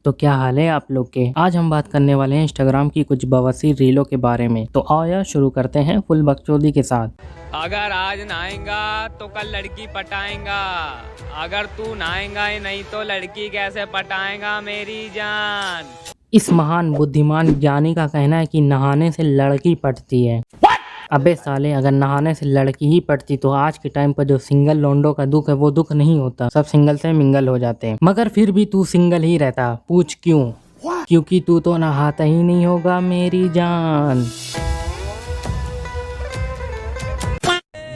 तो क्या हाल है आप लोग के। आज हम बात करने वाले हैं इंस्टाग्राम की कुछ बवासीर रीलों के बारे में। तो आओ यार शुरू करते हैं फुल बकचोदी के साथ। अगर आज नहाएगा तो कल लड़की पटाएगा, अगर तू नहाएगा ही नहीं तो लड़की कैसे पटाएगा मेरी जान। इस महान बुद्धिमान ज्ञानी का कहना है कि नहाने से लड़की पटती है। अबे साले, अगर नहाने से लड़की ही पटती तो आज के टाइम पर जो सिंगल लोंडो का दुख है वो दुख नहीं होता, सब सिंगल से मिंगल हो जाते हैं। मगर फिर भी तू सिंगल ही रहता, पूछ क्यों? क्योंकि तू तो नहाता ही नहीं होगा मेरी जान।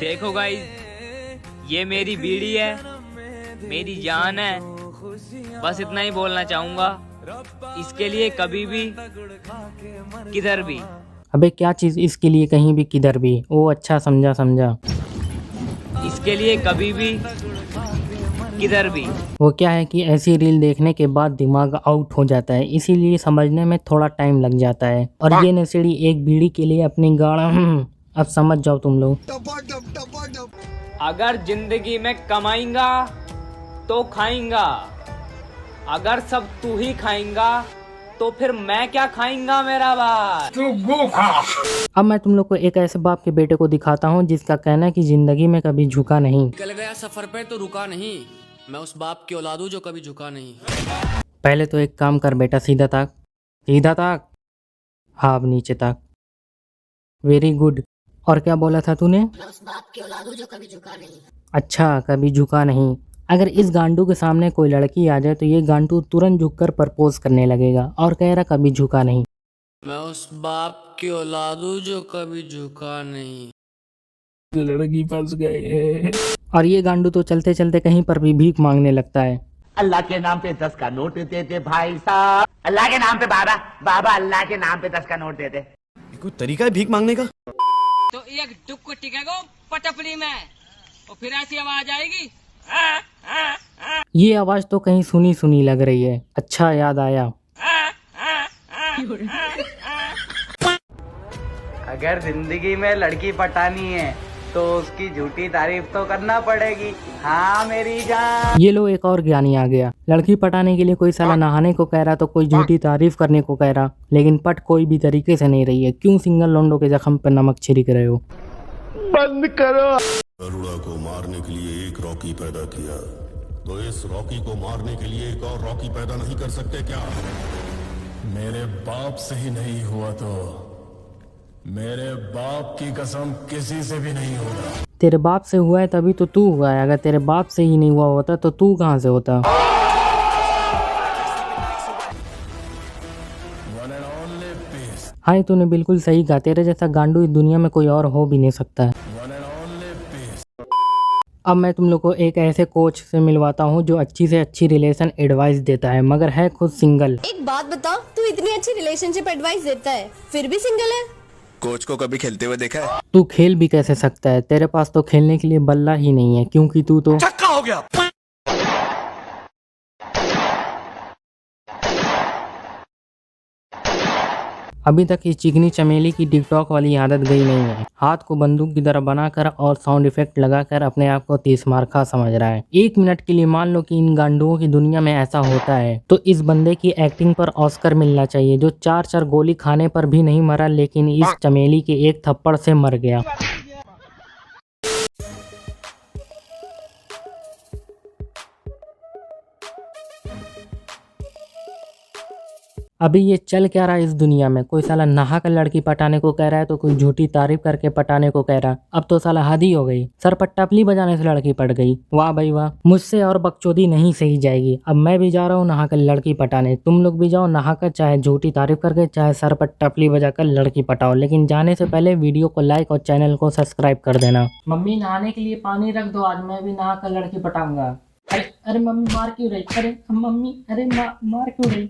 देखो गाइस, ये मेरी बीड़ी है, मेरी जान है, बस इतना ही बोलना चाहूंगा। इसके लिए कभी भी किधर भी। अबे क्या चीज इसके लिए कहीं भी किधर भी? ओ अच्छा, समझा समझा। इसके लिए कभी भी किधर भी। वो क्या है कि ऐसी रील देखने के बाद दिमाग आउट हो जाता है, इसीलिए समझने में थोड़ा टाइम लग जाता है। और ये नशेड़ी एक बीड़ी के लिए अपनी गाड़ा अब समझ जाओ तुम लोग। अगर जिंदगी में कमाएगा तो खाएगा, अगर सब तू ही खाएगा तो फिर मैं क्या खाएगा मेरा भाई। तू गो खा। अब मैं तुम लोग को एक ऐसे बाप के बेटे को दिखाता हूँ जिसका कहना है कि जिंदगी में कभी झुका नहीं। निकल गया सफर पे तो रुका नहीं, मैं उस बाप की औलाद हूं जो कभी झुका नहीं। पहले तो एक काम कर बेटा, सीधा ताक, सीधा ताक। हाँ अब नीचे ताक। Very good. और क्या बोला था तूने? मैं उस बाप की औलाद हूं जो कभी झुका नहीं। अच्छा, कभी झुका नहीं। अगर इस गांडू के सामने कोई लड़की आ जाए तो ये गांडू तुरंत झुककर प्रपोज करने लगेगा और कह रहा कभी झुका नहीं। मैं उस बाप की औलाद हूं जो कभी झुका नहीं। लड़की फंस गए। और ये गांडू तो चलते चलते कहीं पर भी भीख मांगने लगता है। अल्लाह के नाम पे 10 का नोट दे दे भाई साहब, अल्लाह के नाम पे बाबा, बाबा अल्लाह के नाम पे 10 का नोट दे दे। कोई तरीका है भीख मांगने का? तो एक टुक टिकेगा पटपली में और फिर ऐसी आवाज आएगी। ये आवाज तो कहीं सुनी सुनी लग रही है। अच्छा याद आया। अगर जिंदगी में लड़की पटानी है तो उसकी झूठी तारीफ तो करना पड़ेगी। हाँ मेरी जान। ये लो एक और ज्ञानी आ गया। लड़की पटाने के लिए कोई साला नहाने को कह रहा तो कोई झूठी तारीफ करने को कह रहा, लेकिन पट कोई भी तरीके से नहीं रही है। क्यों सिंगल लोंडो के जख्म पर नमक छिड़क रहे हो? बंद करो। गरुड़ा को मारने के लिए एक रॉकी पैदा किया, तो इस रॉकी को मारने के लिए एक और रॉकी पैदा नहीं कर सकते क्या? मेरे बाप से ही नहीं हुआ तो मेरे बाप की कसम किसी से भी नहीं होगा। तेरे बाप से हुआ है तभी तो तू हुआ है, अगर तेरे बाप से ही नहीं हुआ होता तो तू कहाँ से होता? हाँ तूने बिल्कुल सही कहा, तेरे जैसा गांडू इस दुनिया में कोई और हो भी नहीं सकता है। अब मैं तुम लोग को एक ऐसे कोच से मिलवाता हूँ जो अच्छी से अच्छी रिलेशन एडवाइस देता है, मगर है खुद सिंगल। एक बात बता, तू इतनी अच्छी रिलेशनशिप एडवाइस देता है फिर भी सिंगल है? कोच को कभी खेलते हुए देखा है? तू खेल भी कैसे सकता है? तेरे पास तो खेलने के लिए बल्ला ही नहीं है, क्योंकि तू तो छक्का हो गया। अभी तक इस चिकनी चमेली की टिकटॉक वाली आदत गई नहीं है। हाथ को बंदूक की तरह बनाकर और साउंड इफेक्ट लगाकर अपने आप को 30 मार्का समझ रहा है। एक मिनट के लिए मान लो कि इन गांडुओं की दुनिया में ऐसा होता है तो इस बंदे की एक्टिंग पर ऑस्कर मिलना चाहिए, जो 4 गोली खाने पर भी नहीं मरा, लेकिन इस चमेली के एक थप्पड़ से मर गया। अभी ये चल क्या रहा है इस दुनिया में? कोई साला नहा कर लड़की पटाने को कह रहा है तो कोई झूठी तारीफ करके पटाने को कह रहा। अब तो साला हद ही हो गई। सर पर टपली बजाने से लड़की पट गई। वाह भाई वाह, मुझसे और बकचोदी नहीं सही जाएगी। अब मैं भी जा रहा हूँ नहा कर लड़की पटाने। तुम लोग भी जाओ नहा कर, चाहे झूठी तारीफ करके चाहे सर पर टपली बजाकर लड़की पटाओ, लेकिन जाने से पहले वीडियो को लाइक और चैनल को सब्सक्राइब कर देना। मम्मी नहाने के लिए पानी रख दो, आज मैं भी नहा कर लड़की पटाऊंगा। अरे अरे मम्मी मार क्यों रही? अरे मम्मी, अरे मार क्यों रही?